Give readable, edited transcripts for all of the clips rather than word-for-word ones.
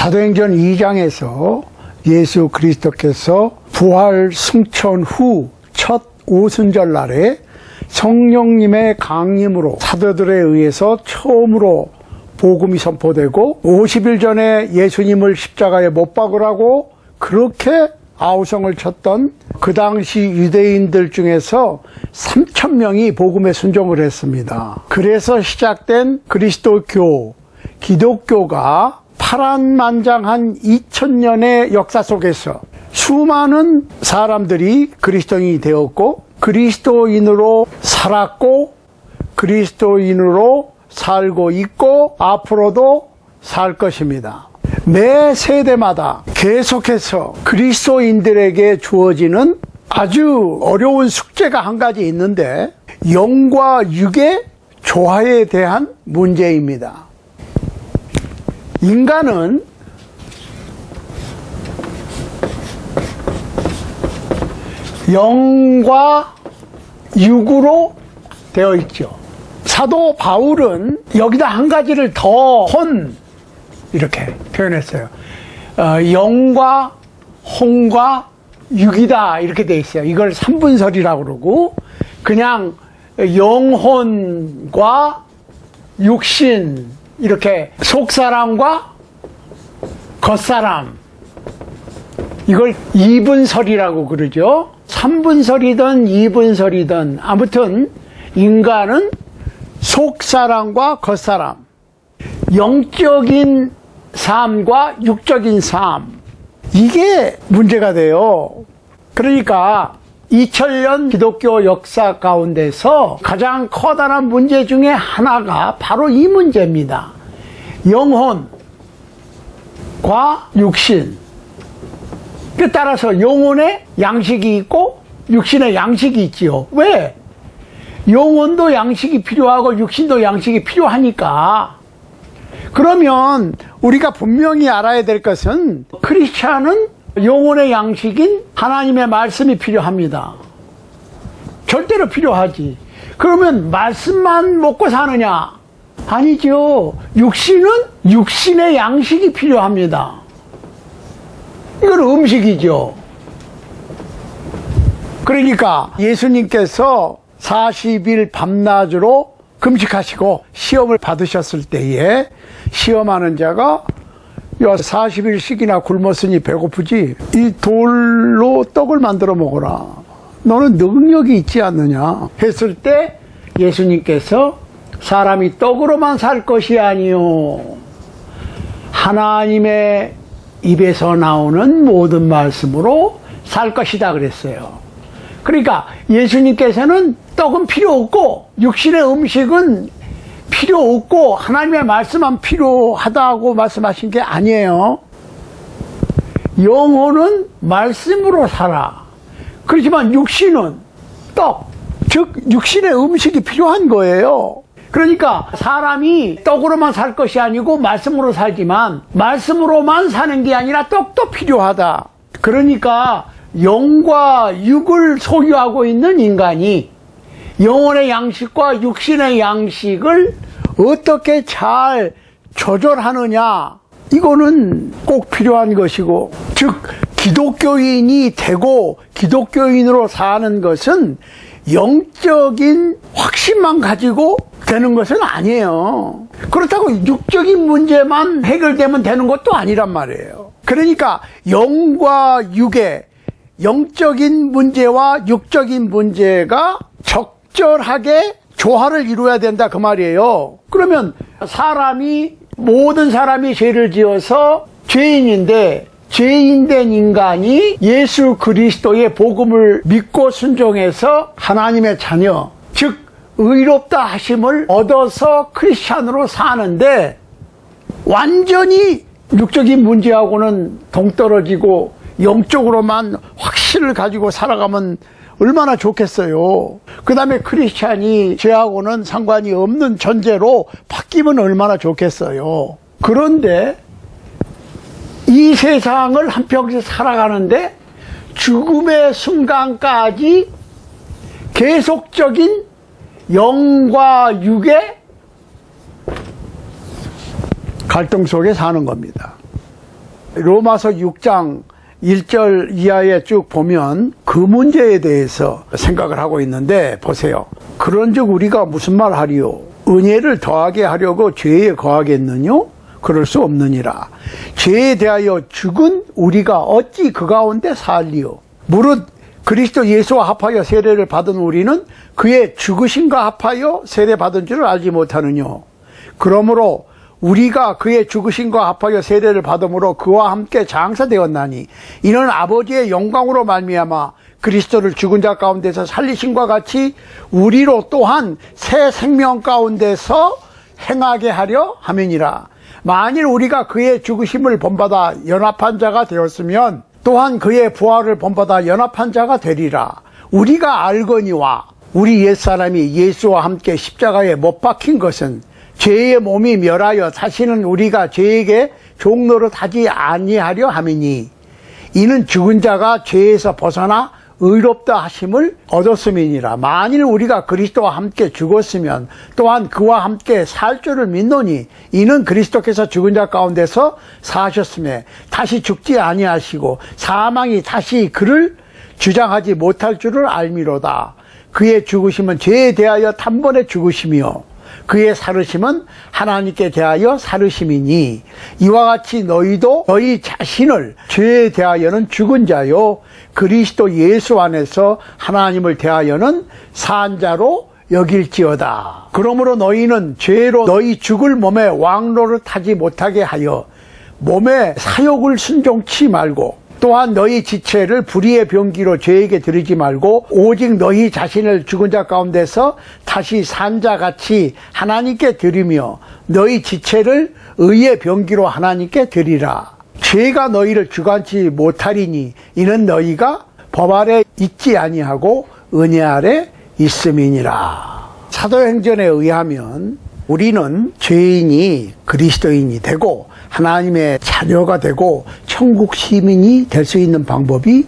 사도행전 2장에서 예수 그리스도께서 부활 승천 후 첫 오순절 날에 성령님의 강림으로 사도들에 의해서 처음으로 복음이 선포되고 50일 전에 예수님을 십자가에 못 박으라고 그렇게 아우성을 쳤던 그 당시 유대인들 중에서 3,000명이 복음에 순종을 했습니다. 그래서 시작된 그리스도교, 기독교가 파란만장한 2000년의 역사 속에서 수많은 사람들이 그리스도인이 되었고 그리스도인으로 살았고 그리스도인으로 살고 있고 앞으로도 살 것입니다. 매 세대마다 계속해서 그리스도인들에게 주어지는 아주 어려운 숙제가 한 가지 있는데 영과 육의 조화에 대한 문제입니다. 인간은 영과 육으로 되어 있죠. 사도 바울은 여기다 한 가지를 더 이렇게 표현했어요. 영과 혼과 육이다 이렇게 돼 있어요. 이걸 삼분설이라고 그러고 그냥 영혼과 육신 이렇게 속사람과 겉사람 이걸 이분설이라고 그러죠. 3분설이든 2분설이든 아무튼 인간은 속사람과 겉사람 영적인 삶과 육적인 삶 이게 문제가 돼요. 그러니까 2000년 기독교 역사 가운데서 가장 커다란 문제 중에 하나가 바로 이 문제입니다. 영혼과 육신 따라서 영혼에 양식이 있고 육신에 양식이 있지요. 왜? 영혼도 양식이 필요하고 육신도 양식이 필요하니까. 그러면 우리가 분명히 알아야 될 것은 크리스찬은 영혼의 양식인 하나님의 말씀이 필요합니다. 절대로 필요하지. 그러면 말씀만 먹고 사느냐? 아니죠. 육신은 육신의 양식이 필요합니다. 이건 음식이죠. 그러니까 예수님께서 40일 밤낮으로 금식하시고 시험을 받으셨을 때에 시험하는 자가 야 40일씩이나 굶었으니 배고프지 이 돌로 떡을 만들어 먹어라. 너는 능력이 있지 않느냐 했을 때 예수님께서 사람이 떡으로만 살 것이 아니요 하나님의 입에서 나오는 모든 말씀으로 살 것이다 그랬어요. 그러니까 예수님께서는 떡은 필요 없고 육신의 음식은 필요 없고 하나님의 말씀만 필요하다고 말씀하신 게 아니에요. 영혼은 말씀으로 살아. 그렇지만 육신은 떡, 즉 육신의 음식이 필요한 거예요. 그러니까 사람이 떡으로만 살 것이 아니고 말씀으로 살지만 말씀으로만 사는 게 아니라 떡도 필요하다. 그러니까 영과 육을 소유하고 있는 인간이 영혼의 양식과 육신의 양식을 어떻게 잘 조절하느냐 이거는 꼭 필요한 것이고 즉 기독교인이 되고 기독교인으로 사는 것은 영적인 확신만 가지고 되는 것은 아니에요. 그렇다고 육적인 문제만 해결되면 되는 것도 아니란 말이에요. 그러니까 영과 육의 영적인 문제와 육적인 문제가 적절하게 조화를 이루어야 된다 그 말이에요. 그러면 모든 사람이 죄를 지어서 죄인인데 죄인된 인간이 예수 그리스도의 복음을 믿고 순종해서 하나님의 자녀 즉 의롭다 하심을 얻어서 크리스찬으로 사는데 완전히 육적인 문제하고는 동떨어지고 영적으로만 확신을 가지고 살아가면 얼마나 좋겠어요. 그 다음에 크리스찬이 죄하고는 상관이 없는 존재로 바뀌면 얼마나 좋겠어요. 그런데 이 세상을 한평생 살아가는데 죽음의 순간까지 계속적인 영과 육의 갈등 속에 사는 겁니다. 로마서 6장 1절 이하에 쭉 보면 그 문제에 대해서 생각을 하고 있는데 보세요. 그런즉 우리가 무슨 말 하리요? 은혜를 더하게 하려고 죄에 거하겠느뇨? 그럴 수 없느니라. 죄에 대하여 죽은 우리가 어찌 그 가운데 살리요? 무릇 그리스도 예수와 합하여 세례를 받은 우리는 그의 죽으심과 합하여 세례받은 줄을 알지 못하느냐? 그러므로 우리가 그의 죽으심과 합하여 세례를 받음으로 그와 함께 장사되었나니 이는 아버지의 영광으로 말미암아 그리스도를 죽은 자 가운데서 살리심과 같이 우리로 또한 새 생명 가운데서 행하게 하려 함이니라. 만일 우리가 그의 죽으심을 본받아 연합한 자가 되었으면 또한 그의 부활을 본받아 연합한 자가 되리라. 우리가 알거니와 우리 옛사람이 예수와 함께 십자가에 못 박힌 것은 죄의 몸이 멸하여 다시는 우리가 죄에게 종노릇 하지 아니하려 함이니 이는 죽은 자가 죄에서 벗어나 의롭다 하심을 얻었음이니라. 만일 우리가 그리스도와 함께 죽었으면 또한 그와 함께 살 줄을 믿노니 이는 그리스도께서 죽은 자 가운데서 사셨음에 다시 죽지 아니하시고 사망이 다시 그를 주장하지 못할 줄을 알미로다. 그의 죽으심은 죄에 대하여 단번에 죽으심이요 그의 살으심은 하나님께 대하여 살으심이니 이와 같이 너희도 너희 자신을 죄에 대하여는 죽은 자요 그리스도 예수 안에서 하나님을 대하여는 산 자로 여길지어다. 그러므로 너희는 죄로 너희 죽을 몸에 왕노를 타지 못하게 하여 몸의 사욕을 순종치 말고 또한 너희 지체를 불의의 병기로 죄에게 드리지 말고 오직 너희 자신을 죽은 자 가운데서 다시 산 자같이 하나님께 드리며 너희 지체를 의의 병기로 하나님께 드리라. 죄가 너희를 주관치 못하리니 이는 너희가 법 아래 있지 아니하고 은혜 아래 있음이니라. 사도행전에 의하면 우리는 죄인이 그리스도인이 되고 하나님의 자녀가 되고 천국 시민이 될 수 있는 방법이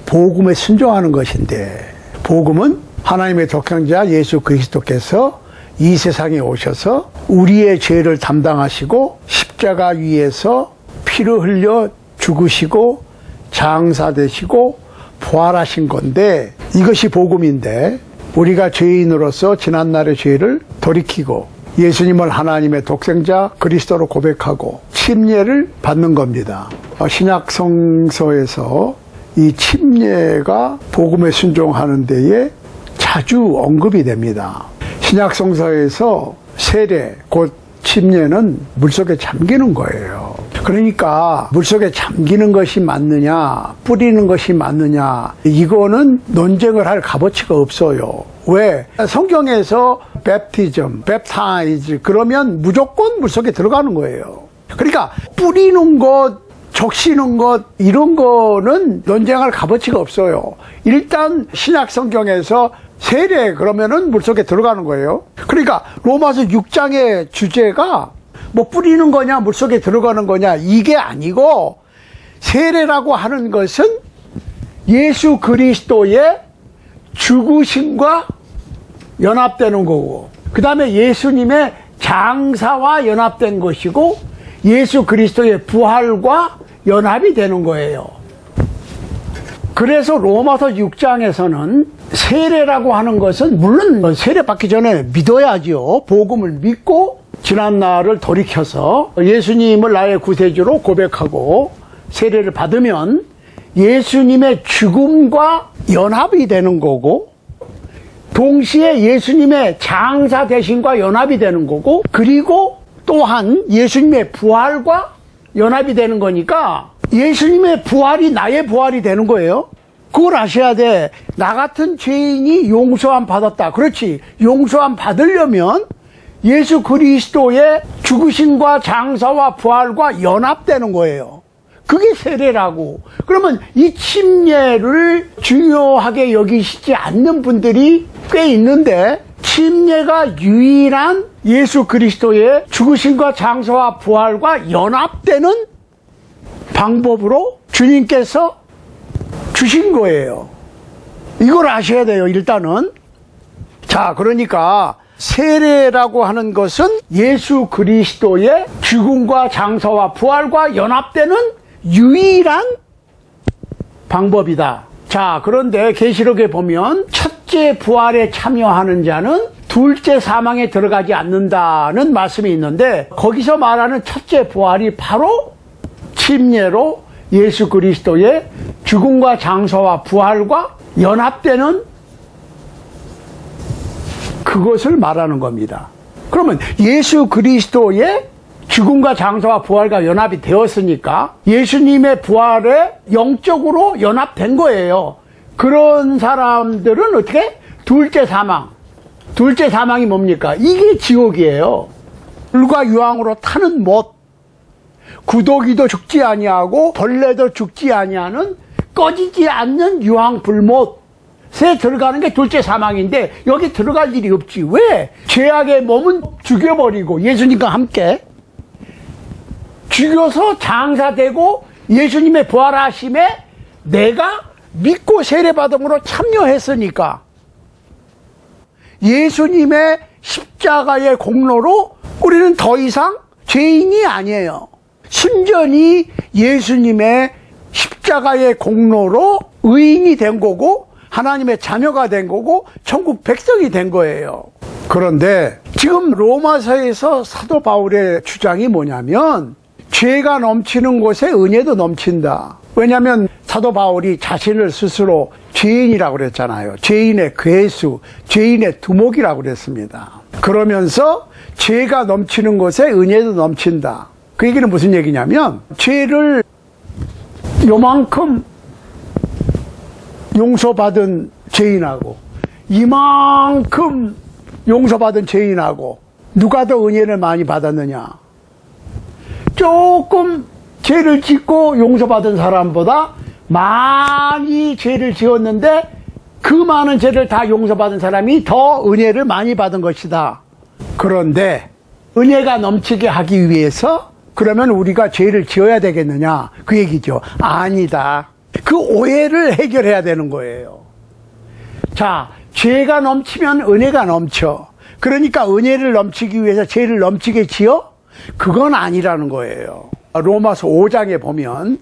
복음에 순종하는 것인데 복음은 하나님의 독생자 예수 그리스도께서 이 세상에 오셔서 우리의 죄를 담당하시고 십자가 위에서 피를 흘려 죽으시고 장사되시고 부활하신 건데 이것이 복음인데 우리가 죄인으로서 지난날의 죄를 돌이키고 예수님을 하나님의 독생자 그리스도로 고백하고 침례를 받는 겁니다. 신약 성서에서 이 침례가 복음에 순종하는 데에 자주 언급이 됩니다. 신약 성서에서 세례 곧 침례는 물속에 잠기는 거예요. 그러니까 물속에 잠기는 것이 맞느냐 뿌리는 것이 맞느냐 이거는 논쟁을 할 값어치가 없어요. 왜? 성경에서 baptism, baptize 그러면 무조건 물속에 들어가는 거예요. 그러니까 뿌리는 것, 적시는 것 이런 거는 논쟁할 값어치가 없어요. 일단 신약 성경에서 세례 그러면은 물속에 들어가는 거예요. 그러니까 로마서 6장의 주제가 뭐 뿌리는 거냐 물속에 들어가는 거냐 이게 아니고 세례라고 하는 것은 예수 그리스도의 죽으심과 연합되는 거고 그 다음에 예수님의 장사와 연합된 것이고 예수 그리스도의 부활과 연합이 되는 거예요. 그래서 로마서 6장에서는 세례라고 하는 것은 물론 세례 받기 전에 믿어야죠. 복음을 믿고 지난날을 돌이켜서 예수님을 나의 구세주로 고백하고 세례를 받으면 예수님의 죽음과 연합이 되는 거고 동시에 예수님의 장사 대신과 연합이 되는 거고 그리고 또한 예수님의 부활과 연합이 되는 거니까 예수님의 부활이 나의 부활이 되는 거예요. 그걸 아셔야 돼. 나 같은 죄인이 용서함 받았다. 그렇지. 용서함 받으려면 예수 그리스도의 죽으심과 장사와 부활과 연합되는 거예요. 그게 세례라고. 그러면 이 침례를 중요하게 여기시지 않는 분들이 꽤 있는데 침례가 유일한 예수 그리스도의 죽으심과 장사와 부활과 연합되는 방법으로 주님께서 주신 거예요. 이걸 아셔야 돼요. 일단은. 자, 그러니까 세례라고 하는 것은 예수 그리스도의 죽음과 장사와 부활과 연합되는 유일한 방법이다. 자, 그런데 계시록에 보면 첫째 부활에 참여하는 자는 둘째 사망에 들어가지 않는다는 말씀이 있는데, 거기서 말하는 첫째 부활이 바로 침례로 예수 그리스도의 죽음과 장사와 부활과 연합되는 그것을 말하는 겁니다. 그러면 예수 그리스도의 죽음과 장사와 부활과 연합이 되었으니까 예수님의 부활에 영적으로 연합된 거예요. 그런 사람들은 어떻게? 둘째 사망. 둘째 사망이 뭡니까? 이게 지옥이에요. 불과 유황으로 타는 못. 구더기도 죽지 아니하고 벌레도 죽지 아니하는 꺼지지 않는 유황 불못에 들어가는 게 둘째 사망인데, 여기 들어갈 일이 없지. 왜? 죄악의 몸은 죽여버리고 예수님과 함께 죽여서 장사되고 예수님의 부활하심에 내가 믿고 세례받음으로 참여했으니까 예수님의 십자가의 공로로 우리는 더 이상 죄인이 아니에요. 순전히 예수님의 십자가의 공로로 의인이 된 거고 하나님의 자녀가 된 거고 천국 백성이 된 거예요. 그런데 지금 로마서에서 사도 바울의 주장이 뭐냐면, 죄가 넘치는 곳에 은혜도 넘친다. 왜냐하면 사도 바울이 자신을 스스로 죄인이라고 그랬잖아요. 죄인의 괴수, 죄인의 두목이라고 그랬습니다. 그러면서 죄가 넘치는 곳에 은혜도 넘친다. 그 얘기는 무슨 얘기냐면, 죄를 요만큼 용서받은 죄인하고 이만큼 용서받은 죄인하고 누가 더 은혜를 많이 받았느냐? 조금 죄를 짓고 용서받은 사람보다 많이 죄를 지었는데 그 많은 죄를 다 용서받은 사람이 더 은혜를 많이 받은 것이다. 그런데 은혜가 넘치게 하기 위해서 그러면 우리가 죄를 지어야 되겠느냐? 그 얘기죠. 아니다. 그 오해를 해결해야 되는 거예요. 자, 죄가 넘치면 은혜가 넘쳐. 그러니까 은혜를 넘치기 위해서 죄를 넘치게 지어? 그건 아니라는 거예요. 로마서 5장에 보면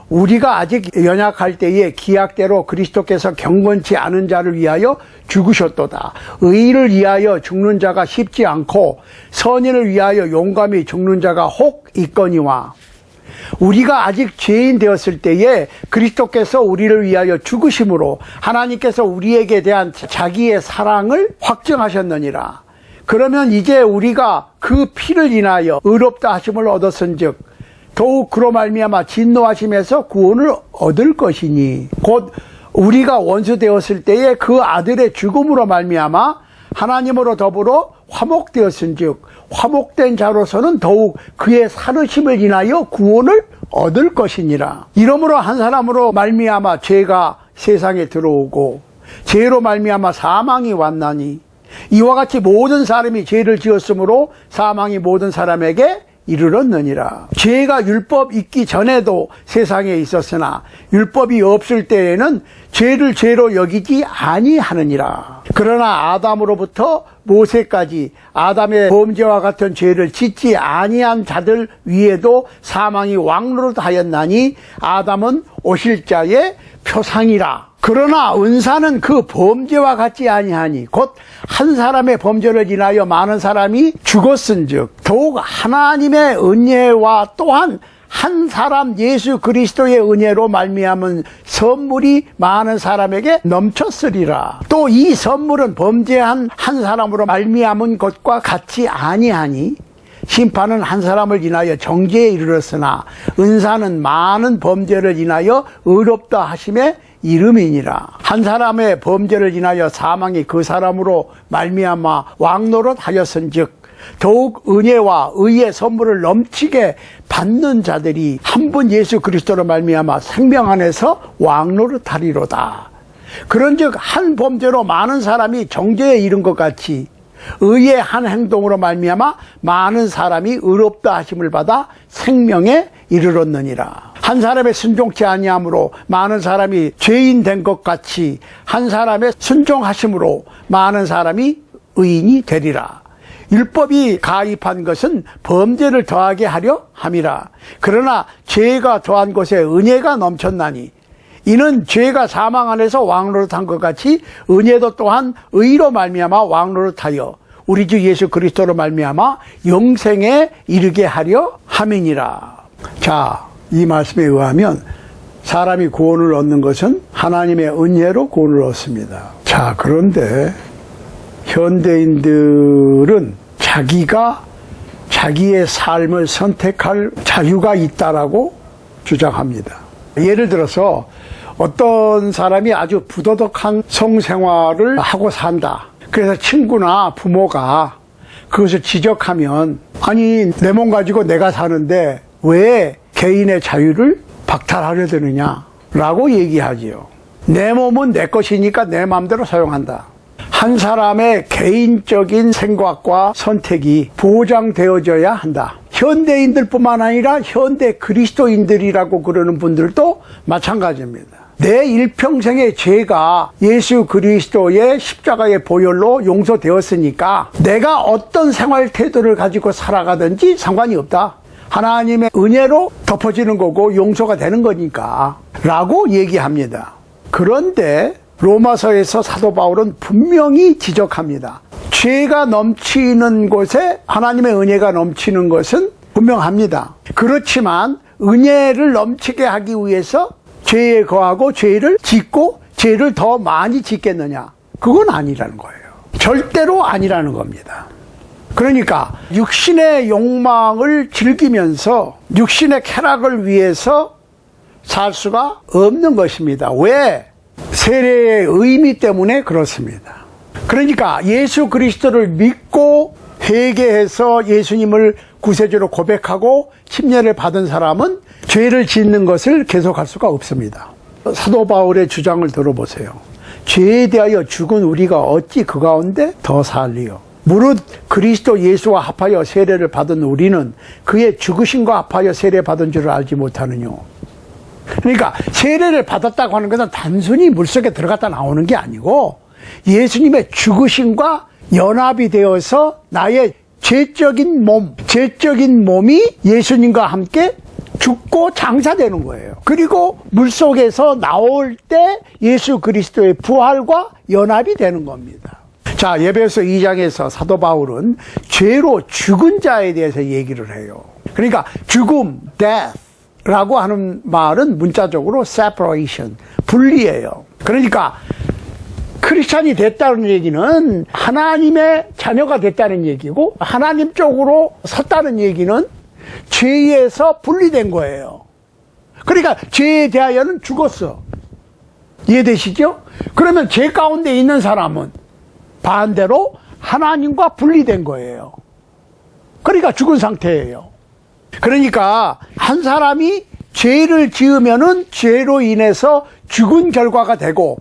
우리가 아직 연약할 때에 기약대로 그리스도께서 경건치 않은 자를 위하여 죽으셨도다. 의를 위하여 죽는 자가 쉽지 않고 선인을 위하여 용감히 죽는 자가 혹 있거니와. 우리가 아직 죄인 되었을 때에 그리스도께서 우리를 위하여 죽으심으로 하나님께서 우리에게 대한 자기의 사랑을 확증하셨느니라. 그러면 이제 우리가 그 피를 인하여 의롭다 하심을 얻었은즉 더욱 그로 말미암아 진노하심에서 구원을 얻을 것이니, 곧 우리가 원수 되었을 때에 그 아들의 죽음으로 말미암아 하나님으로 더불어 화목되었은즉 화목된 자로서는 더욱 그의 살으심을 인하여 구원을 얻을 것이니라. 이러므로 한 사람으로 말미암아 죄가 세상에 들어오고 죄로 말미암아 사망이 왔나니, 이와 같이 모든 사람이 죄를 지었으므로 사망이 모든 사람에게 이르렀느니라. 죄가 율법 있기 전에도 세상에 있었으나 율법이 없을 때에는 죄를 죄로 여기지 아니하느니라. 그러나 아담으로부터 모세까지 아담의 범죄와 같은 죄를 짓지 아니한 자들 위에도 사망이 왕노릇하였나니 아담은 오실 자의 표상이라. 그러나 은사는 그 범죄와 같지 아니하니 곧 한 사람의 범죄를 인하여 많은 사람이 죽었은즉 더욱 하나님의 은혜와 또한 한 사람 예수 그리스도의 은혜로 말미암은 선물이 많은 사람에게 넘쳤으리라. 또 이 선물은 범죄한 한 사람으로 말미암은 것과 같지 아니하니 심판은 한 사람을 인하여 정죄에 이르렀으나 은사는 많은 범죄를 인하여 의롭다 하심에 이름이니라. 한 사람의 범죄를 인하여 사망이 그 사람으로 말미암아 왕노릇 하였은즉 더욱 은혜와 의의 선물을 넘치게 받는 자들이 한 분 예수 그리스도로 말미암아 생명 안에서 왕노릇하리로다. 그런즉 한 범죄로 많은 사람이 정죄에 이른 것 같이 의의 한 행동으로 말미암아 많은 사람이 의롭다 하심을 받아 생명에 이르렀느니라. 한 사람의 순종치 아니함으로 많은 사람이 죄인 된 것 같이 한 사람의 순종하심으로 많은 사람이 의인이 되리라. 율법이 가입한 것은 범죄를 더하게 하려 함이라. 그러나 죄가 더한 곳에 은혜가 넘쳤나니 이는 죄가 사망 안에서 왕노릇한 것 같이 은혜도 또한 의로 말미암아 왕노릇하여 우리 주 예수 그리스도로 말미암아 영생에 이르게 하려 함이니라. 자, 이 말씀에 의하면 사람이 구원을 얻는 것은 하나님의 은혜로 구원을 얻습니다. 자, 그런데 현대인들은 자기가 자기의 삶을 선택할 자유가 있다라고 주장합니다. 예를 들어서 어떤 사람이 아주 부도덕한 성생활을 하고 산다. 그래서 친구나 부모가 그것을 지적하면 아니 내 몸 가지고 내가 사는데 왜 개인의 자유를 박탈하려 드느냐라고 얘기하지요. 내 몸은 내 것이니까 내 마음대로 사용한다. 한 사람의 개인적인 생각과 선택이 보장되어져야 한다. 현대인들뿐만 아니라 현대 그리스도인들이라고 그러는 분들도 마찬가지입니다. 내 일평생의 죄가 예수 그리스도의 십자가의 보혈로 용서되었으니까 내가 어떤 생활 태도를 가지고 살아가든지 상관이 없다. 하나님의 은혜로 덮어지는 거고 용서가 되는 거니까 라고 얘기합니다. 그런데 로마서에서 사도 바울은 분명히 지적합니다. 죄가 넘치는 곳에 하나님의 은혜가 넘치는 것은 분명합니다. 그렇지만 은혜를 넘치게 하기 위해서 죄에 거하고 죄를 짓고 죄를 더 많이 짓겠느냐? 그건 아니라는 거예요. 절대로 아니라는 겁니다. 그러니까 육신의 욕망을 즐기면서 육신의 쾌락을 위해서 살 수가 없는 것입니다. 왜? 세례의 의미 때문에 그렇습니다. 그러니까 예수 그리스도를 믿고 회개해서 예수님을 구세주로 고백하고 침례를 받은 사람은 죄를 짓는 것을 계속할 수가 없습니다. 사도 바울의 주장을 들어보세요. 죄에 대하여 죽은 우리가 어찌 그 가운데 더 살리요. 무릇 그리스도 예수와 합하여 세례를 받은 우리는 그의 죽으심과 합하여 세례 받은 줄을 알지 못하느냐. 그러니까 세례를 받았다고 하는 것은 단순히 물속에 들어갔다 나오는 게 아니고 예수님의 죽으심과 연합이 되어서 나의 죄적인 몸이 예수님과 함께 죽고 장사되는 거예요. 그리고 물속에서 나올 때 예수 그리스도의 부활과 연합이 되는 겁니다. 자, 에베소 2장에서 사도 바울은 죄로 죽은 자에 대해서 얘기를 해요. 그러니까 죽음, death라고 하는 말은 문자적으로 separation, 분리예요. 그러니까 크리스찬이 됐다는 얘기는 하나님의 자녀가 됐다는 얘기고 하나님 쪽으로 섰다는 얘기는 죄에서 분리된 거예요. 그러니까 죄에 대하여는 죽었어. 이해되시죠? 그러면 죄 가운데 있는 사람은 반대로 하나님과 분리된 거예요. 그러니까 죽은 상태예요. 그러니까 한 사람이 죄를 지으면은 죄로 인해서 죽은 결과가 되고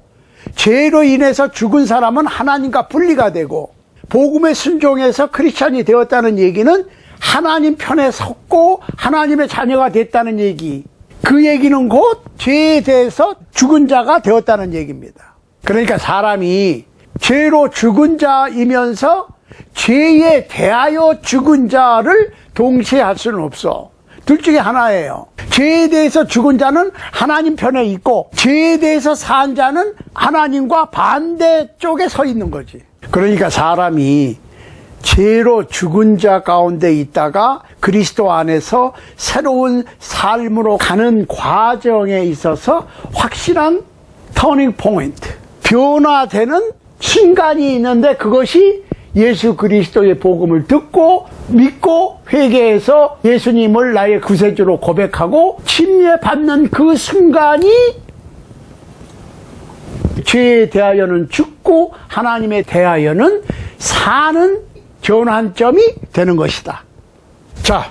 죄로 인해서 죽은 사람은 하나님과 분리가 되고 복음에 순종해서 크리스찬이 되었다는 얘기는 하나님 편에 섰고 하나님의 자녀가 됐다는 얘기. 그 얘기는 곧 죄에 대해서 죽은 자가 되었다는 얘기입니다. 그러니까 사람이 죄로 죽은 자이면서 죄에 대하여 죽은 자를 동시에 할 수는 없어. 둘 중에 하나예요. 죄에 대해서 죽은 자는 하나님 편에 있고 죄에 대해서 산 자는 하나님과 반대쪽에 서 있는 거지. 그러니까 사람이 죄로 죽은 자 가운데 있다가 그리스도 안에서 새로운 삶으로 가는 과정에 있어서 확실한 터닝 포인트, 변화되는 순간이 있는데 그것이 예수 그리스도의 복음을 듣고 믿고 회개해서 예수님을 나의 구세주로 고백하고 침례 받는 그 순간이 죄에 대하여는 죽고 하나님에 대하여는 사는 전환점이 되는 것이다. 자,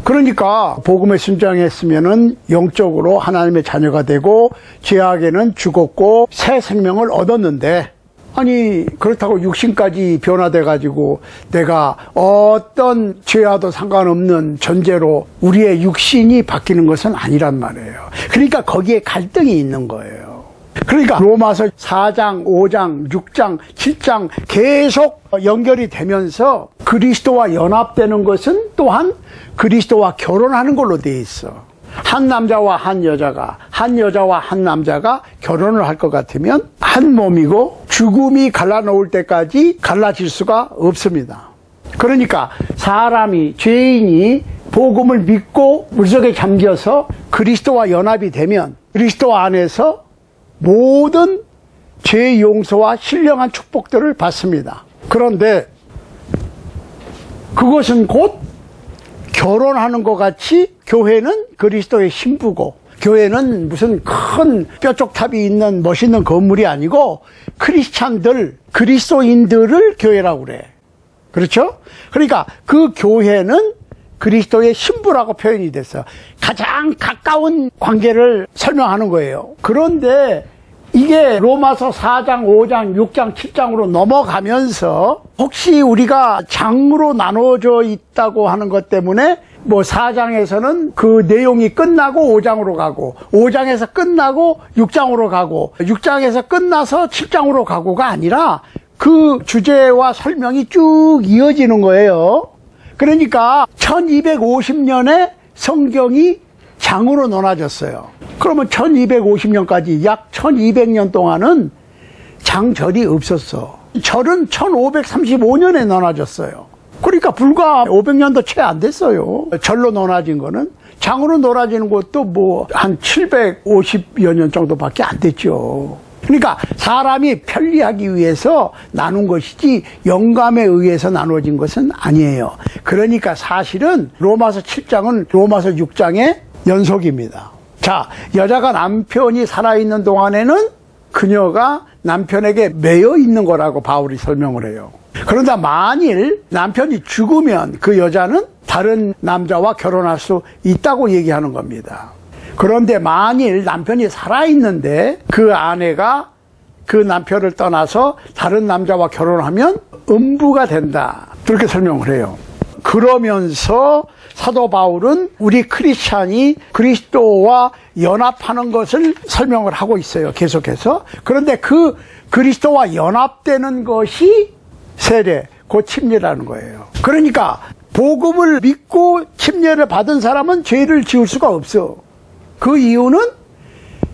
그러니까 복음에 순종했으면은 영적으로 하나님의 자녀가 되고 죄악에는 죽었고 새 생명을 얻었는데 아니 그렇다고 육신까지 변화돼 가지고 내가 어떤 죄와도 상관없는 존재로 우리의 육신이 바뀌는 것은 아니란 말이에요. 그러니까 거기에 갈등이 있는 거예요. 그러니까 로마서 4장, 5장, 6장, 7장 계속 연결이 되면서 그리스도와 연합되는 것은 또한 그리스도와 결혼하는 걸로 돼 있어. 한 남자와 한 여자가, 한 여자와 한 남자가 결혼을 할 것 같으면 한 몸이고 죽음이 갈라놓을 때까지 갈라질 수가 없습니다. 그러니까 사람이, 죄인이 복음을 믿고 물속에 잠겨서 그리스도와 연합이 되면 그리스도 안에서 모든 죄 용서와 신령한 축복들을 받습니다. 그런데 그것은 곧 결혼하는 것 같이 교회는 그리스도의 신부고, 교회는 무슨 큰 뾰족탑이 있는 멋있는 건물이 아니고 크리스찬들, 그리스도인들을 교회라고 그래. 그렇죠? 그러니까 그 교회는 그리스도의 신부라고 표현이 됐어. 가장 가까운 관계를 설명하는 거예요. 그런데 이게 로마서 4장, 5장, 6장, 7장으로 넘어가면서 혹시 우리가 장으로 나눠져 있다고 하는 것 때문에 뭐 4장에서는 그 내용이 끝나고 5장으로 가고, 5장에서 끝나고 6장으로 가고, 6장에서 끝나서 7장으로 가고가 아니라 그 주제와 설명이 쭉 이어지는 거예요. 그러니까 1250년에 성경이 장으로 나눠졌어요. 그러면 1250년까지 약 1200년 동안은 장절이 없었어. 절은 1535년에 나눠졌어요. 그러니까 불과 500년도 채 안 됐어요. 절로 나눠진 거는. 장으로 나눠지는 것도 뭐 한 750여 년 정도밖에 안 됐죠. 그러니까 사람이 편리하기 위해서 나눈 것이지 영감에 의해서 나눠진 것은 아니에요. 그러니까 사실은 로마서 7장은 로마서 6장의 연속입니다. 자, 여자가 남편이 살아있는 동안에는 그녀가 남편에게 매여 있는 거라고 바울이 설명을 해요. 그런데 만일 남편이 죽으면 그 여자는 다른 남자와 결혼할 수 있다고 얘기하는 겁니다. 그런데 만일 남편이 살아있는데 그 아내가 그 남편을 떠나서 다른 남자와 결혼하면 음부가 된다. 그렇게 설명을 해요. 그러면서 사도 바울은 우리 크리스찬이 그리스도와 연합하는 것을 설명을 하고 있어요. 계속해서. 그런데 그 그리스도와 연합되는 것이 세례, 곧 침례라는 거예요. 그러니까 복음을 믿고 침례를 받은 사람은 죄를 지을 수가 없어. 그 이유는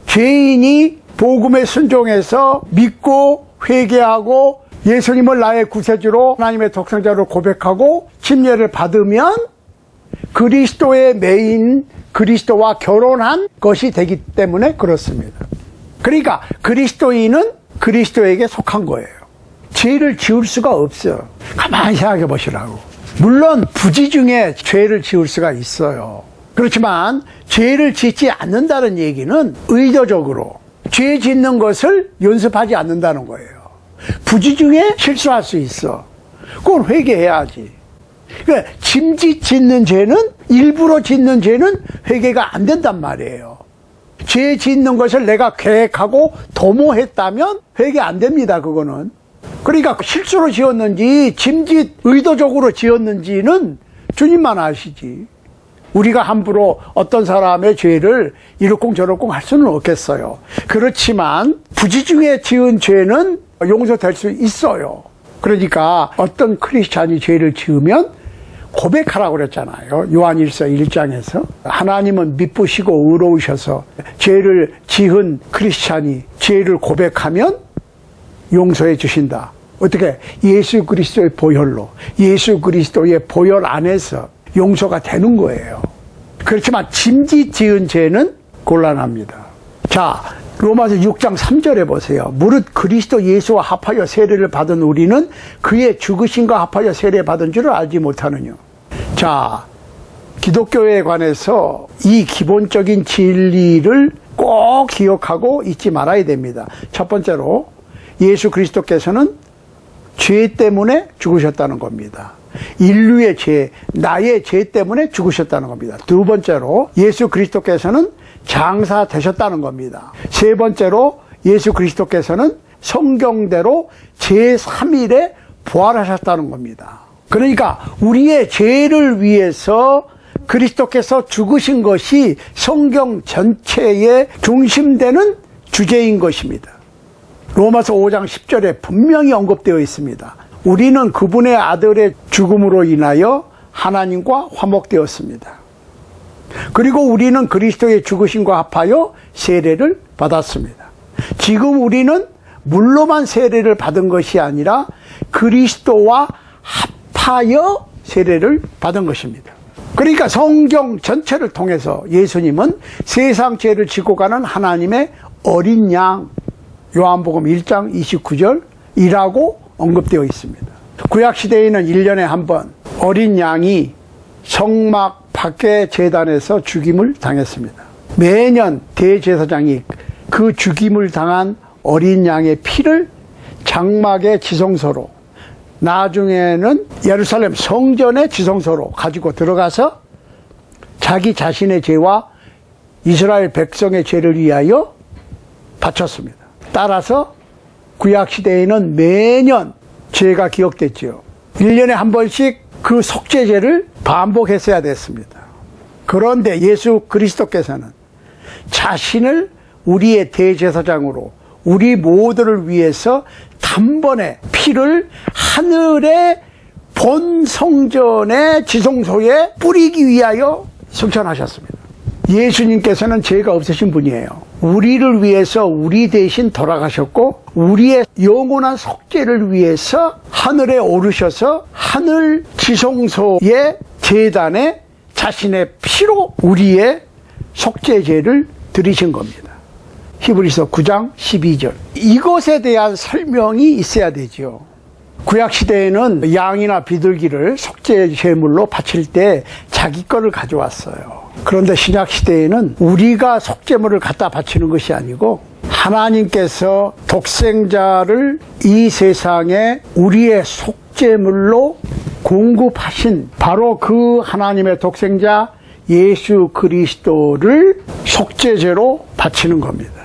죄인이 복음에 순종해서 믿고 회개하고 예수님을 나의 구세주로 하나님의 독생자로 고백하고 침례를 받으면 그리스도의 매인 그리스도와 결혼한 것이 되기 때문에 그렇습니다. 그러니까 그리스도인은 그리스도에게 속한 거예요. 죄를 지을 수가 없어. 가만히 생각해 보시라고. 물론 부지 중에 죄를 지을 수가 있어요. 그렇지만 죄를 짓지 않는다는 얘기는 의도적으로 죄 짓는 것을 연습하지 않는다는 거예요. 부지 중에 실수할 수 있어. 그건 회개해야지. 그러니까 짐짓 짓는 죄는, 일부러 짓는 죄는 회개가 안 된단 말이에요. 죄 짓는 것을 내가 계획하고 도모했다면 회개 안 됩니다. 그거는. 그러니까 실수로 지었는지 짐짓 의도적으로 지었는지는 주님만 아시지. 우리가 함부로 어떤 사람의 죄를 이러쿵저러쿵 할 수는 없겠어요. 그렇지만 부지 중에 지은 죄는 용서될 수 있어요. 그러니까 어떤 크리스찬이 죄를 지으면 고백하라고 그랬잖아요. 요한일서 1장에서. 하나님은 미쁘시고 의로우셔서 죄를 지은 크리스찬이 죄를 고백하면 용서해 주신다. 어떻게? 예수 그리스도의 보혈로, 예수 그리스도의 보혈 안에서 용서가 되는 거예요. 그렇지만 짐짓 지은 죄는 곤란합니다. 자, 로마서 6장 3절에 보세요. 무릇 그리스도 예수와 합하여 세례를 받은 우리는 그의 죽으심과 합하여 세례받은 줄을 알지 못하느냐. 자, 기독교에 관해서 이 기본적인 진리를 꼭 기억하고 잊지 말아야 됩니다. 첫 번째로 예수 그리스도께서는 죄 때문에 죽으셨다는 겁니다. 인류의 죄, 나의 죄 때문에 죽으셨다는 겁니다. 두 번째로 예수 그리스도께서는 장사 되셨다는 겁니다. 세 번째로 예수 그리스도께서는 성경대로 제3일에 부활하셨다는 겁니다. 그러니까 우리의 죄를 위해서 그리스도께서 죽으신 것이 성경 전체의 중심되는 주제인 것입니다. 로마서 5장 10절에 분명히 언급되어 있습니다. 우리는 그분의 아들의 죽음으로 인하여 하나님과 화목되었습니다. 그리고 우리는 그리스도의 죽으심과 합하여 세례를 받았습니다. 지금 우리는 물로만 세례를 받은 것이 아니라 그리스도와 합하여 세례를 받은 것입니다. 그러니까 성경 전체를 통해서 예수님은 세상 죄를 지고 가는 하나님의 어린 양, 요한복음 1장 29절이라고 언급되어 있습니다. 구약시대에는 1년에 한 번 어린 양이 성막 밖의 제단에서 죽임을 당했습니다. 매년 대제사장이 그 죽임을 당한 어린 양의 피를 장막의 지성소로, 나중에는 예루살렘 성전의 지성소로 가지고 들어가서 자기 자신의 죄와 이스라엘 백성의 죄를 위하여 바쳤습니다. 따라서 구약시대에는 매년 죄가 기억됐지요. 1년에 한 번씩 그 속죄제를 반복했어야 됐습니다. 그런데 예수 그리스도께서는 자신을 우리의 대제사장으로 우리 모두를 위해서 단번에 피를 하늘의 본 성전의 지성소에 뿌리기 위하여 승천하셨습니다. 예수님께서는 죄가 없으신 분이에요. 우리를 위해서 우리 대신 돌아가셨고 우리의 영원한 속죄를 위해서 하늘에 오르셔서 하늘 지성소의 제단에 자신의 피로 우리의 속죄제를 드리신 겁니다. 히브리서 9장 12절. 이것에 대한 설명이 있어야 되죠. 구약시대에는 양이나 비둘기를 속죄 제물로 바칠 때 자기 거를 가져왔어요. 그런데 신약시대에는 우리가 속죄물을 갖다 바치는 것이 아니고 하나님께서 독생자를 이 세상에 우리의 속죄물로 공급하신 바로 그 하나님의 독생자 예수 그리스도를 속죄제로 바치는 겁니다.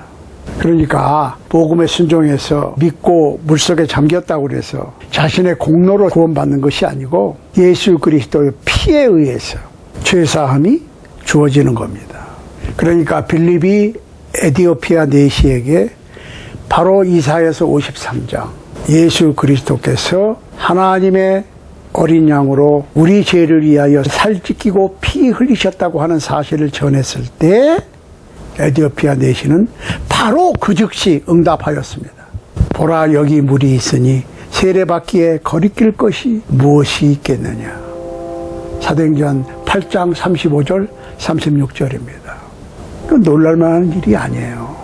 그러니까 복음에 순종해서 믿고 물속에 잠겼다고 그래서 자신의 공로로 구원받는 것이 아니고 예수 그리스도의 피에 의해서 죄사함이 주어지는 겁니다. 그러니까 빌립이 에디오피아 내시에게 바로 이사야서 53장 예수 그리스도께서 하나님의 어린 양으로 우리 죄를 위하여 살 찢기고 피 흘리셨다고 하는 사실을 전했을 때 에디오피아 내시는 바로 그 즉시 응답하였습니다. 보라, 여기 물이 있으니 세례받기에 거리낄 것이 무엇이 있겠느냐. 사도행전 8장 35절 36절입니다. 그건 놀랄만한 일이 아니에요.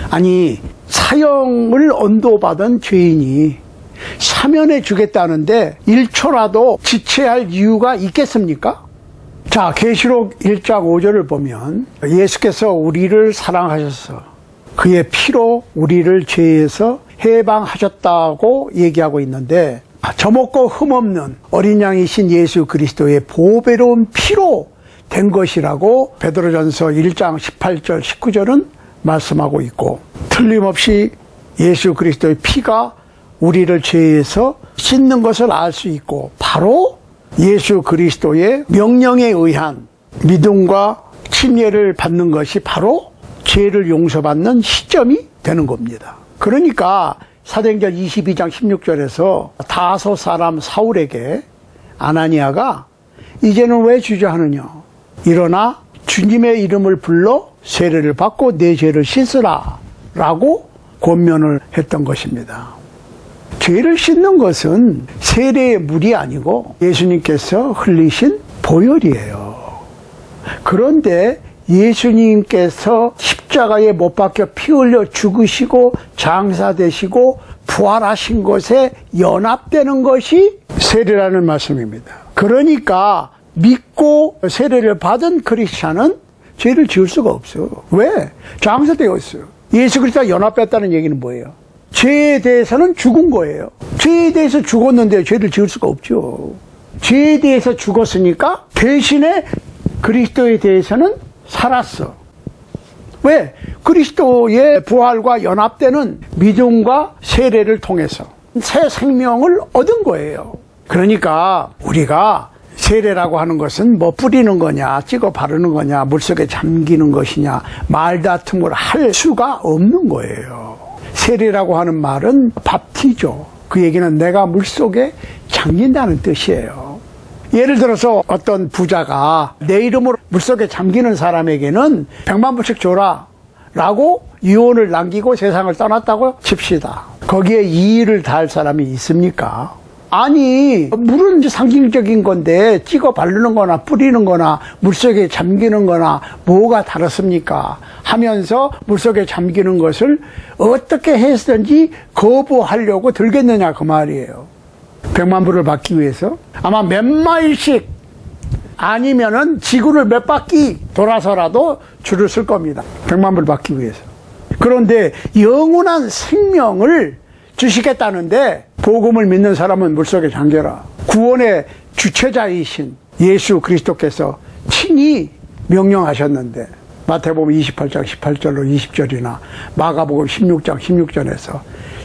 아니, 사형을 언도받은 죄인이 사면해 주겠다는데 1초라도 지체할 이유가 있겠습니까? 자, 계시록 1장 5절을 보면 예수께서 우리를 사랑하셔서 그의 피로 우리를 죄에서 해방하셨다고 얘기하고 있는데 젖먹고 흠없는 어린 양이신 예수 그리스도의 보배로운 피로 된 것이라고 베드로전서 1장 18절 19절은 말씀하고 있고, 틀림없이 예수 그리스도의 피가 우리를 죄에서 씻는 것을 알 수 있고 바로 예수 그리스도의 명령에 의한 믿음과 침례를 받는 것이 바로 죄를 용서받는 시점이 되는 겁니다. 그러니까 사도행전 22장 16절에서 다소 사람 사울에게 아나니아가 이제는 왜 주저하느냐, 일어나 주님의 이름을 불러 세례를 받고 내 죄를 씻으라 라고 권면을 했던 것입니다. 죄를 씻는 것은 세례의 물이 아니고 예수님께서 흘리신 보혈이에요. 그런데 예수님께서 십자가에 못 박혀 피 흘려 죽으시고 장사되시고 부활하신 것에 연합되는 것이 세례라는 말씀입니다. 그러니까 믿고 세례를 받은 크리스찬은 죄를 지을 수가 없어요. 왜? 장사되었어요. 예수 그리스도와 연합했다는 얘기는 뭐예요? 죄에 대해서는 죽은 거예요. 죄에 대해서 죽었는데 죄를 지을 수가 없죠. 죄에 대해서 죽었으니까 대신에 그리스도에 대해서는 살았어. 왜? 그리스도의 부활과 연합되는 믿음과 세례를 통해서 새 생명을 얻은 거예요. 그러니까 우리가 세례라고 하는 것은 뭐 뿌리는 거냐, 찍어 바르는 거냐, 물속에 잠기는 것이냐, 말다툼을 할 수가 없는 거예요. 세례라고 하는 말은 밥티죠. 그 얘기는 내가 물속에 잠긴다는 뜻이에요. 예를 들어서 어떤 부자가 내 이름으로 물속에 잠기는 사람에게는 100만 불씩 줘라 라고 유언을 남기고 세상을 떠났다고 칩시다. 거기에 이의를 다할 사람이 있습니까? 아니, 물은 상징적인 건데 찍어 바르는 거나 뿌리는 거나 물속에 잠기는 거나 뭐가 다릅니까? 하면서 물속에 잠기는 것을 어떻게 해서든지 거부하려고 들겠느냐 그 말이에요. 100만 불을 받기 위해서 아마 몇 마일씩 아니면은 지구를 몇 바퀴 돌아서라도 줄을 쓸 겁니다. 100만 불 받기 위해서. 그런데 영원한 생명을 주시겠다는데 복음을 믿는 사람은 물속에 잠겨라. 구원의 주체자이신 예수 그리스도께서 친히 명령하셨는데 마태복음 28장 18절로 20절이나 마가복음 16장 16절에서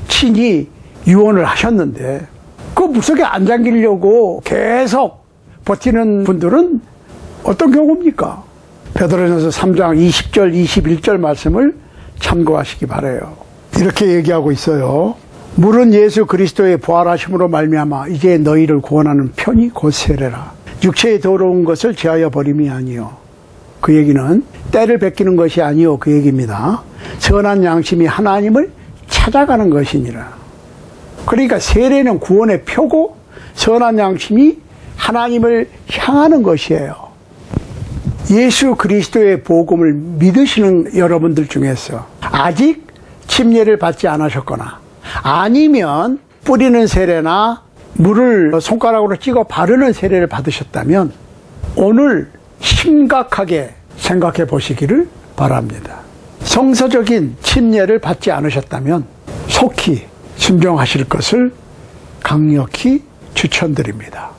친히 유언을 하셨는데 그 물속에 안 잠기려고 계속 버티는 분들은 어떤 경우입니까? 베드로전서 3장 20절 21절 말씀을 참고하시기 바라요. 이렇게 얘기하고 있어요. 물은 예수 그리스도의 부활하심으로 말미암아 이제 너희를 구원하는 편이 곧 세례라. 육체의 더러운 것을 제하여 버림이 아니요. 그 얘기는 때를 베끼는 것이 아니요 그 얘기입니다. 선한 양심이 하나님을 찾아가는 것이니라. 그러니까 세례는 구원의 표고 선한 양심이 하나님을 향하는 것이에요. 예수 그리스도의 복음을 믿으시는 여러분들 중에서 아직 침례를 받지 않으셨거나 아니면 뿌리는 세례나 물을 손가락으로 찍어 바르는 세례를 받으셨다면 오늘 심각하게 생각해 보시기를 바랍니다. 성서적인 침례를 받지 않으셨다면 속히 순종하실 것을 강력히 추천드립니다.